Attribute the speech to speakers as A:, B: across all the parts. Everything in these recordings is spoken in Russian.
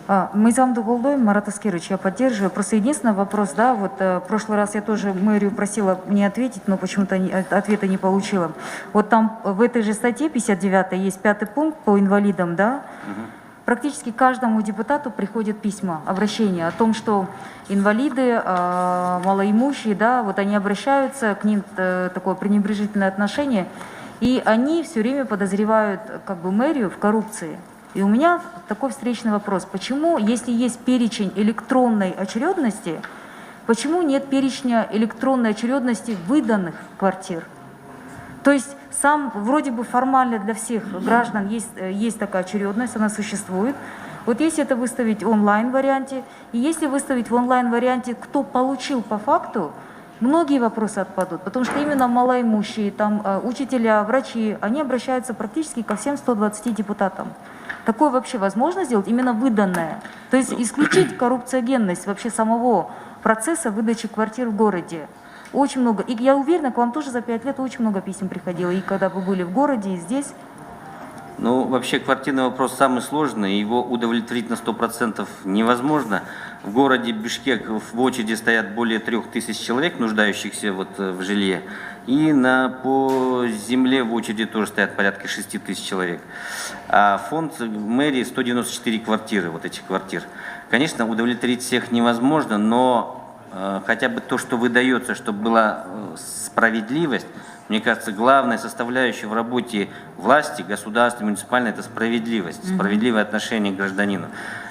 A: Мы замду голдуем, Марат Аскерович, я поддерживаю. Просто единственный вопрос, да, вот в прошлый раз я тоже мэрию просила мне ответить, но почему-то ответа не получила. Вот там в этой же статье 59 есть 5-й пункт по инвалидам, да? Практически каждому депутату приходят письма, обращения о том, что инвалиды, малоимущие, да, вот они обращаются, к ним такое пренебрежительное отношение, и они все время подозревают как бы мэрию в коррупции. И у меня такой встречный вопрос. Почему, если есть перечень электронной очередности, почему нет перечня электронной очередности выданных квартир? То есть сам вроде бы формально для всех граждан есть такая очередность, она существует. Вот если это выставить в онлайн-варианте, и если выставить в онлайн-варианте, кто получил по факту, многие вопросы отпадут, потому что именно малоимущие, там, учителя, врачи, они обращаются практически ко всем 120 депутатам. Такое вообще возможно сделать, именно выданное? То есть исключить коррупциогенность вообще самого процесса выдачи квартир в городе. Очень много. И я уверена, к вам тоже за 5 лет очень много писем приходило. И когда вы были в городе, и здесь.
B: Ну, вообще квартирный вопрос самый сложный. Его удовлетворить на 100% невозможно. В городе Бишкек в очереди стоят более 3000 человек, нуждающихся вот в жилье. И по земле в очереди тоже стоят порядка 6000 человек. А фонд мэрии 194 квартиры, вот этих квартир. Конечно, удовлетворить всех невозможно, но хотя бы то, что выдается, чтобы была справедливость, мне кажется, главная составляющая в работе власти, государства, муниципальной, это справедливость, справедливое отношение к гражданину.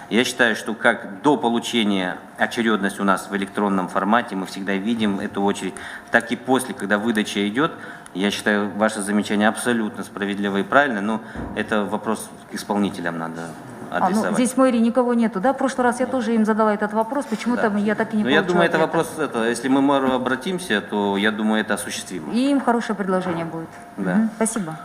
B: Я считаю, что как до получения очередности у нас в электронном формате, мы всегда видим эту очередь, так и после, когда выдача идет, я считаю, ваше замечание абсолютно справедливо и правильно, но это вопрос к исполнителям надо адресовать.
A: Здесь в мэрии никого нету, да? В прошлый раз я тоже им задала этот вопрос, почему-то я так и не получила.
B: Я думаю, это
A: ответа.
B: вопрос, если мы к мэру обратимся, то я думаю, это осуществимо.
A: И им хорошее предложение будет.
B: Да.
A: Спасибо.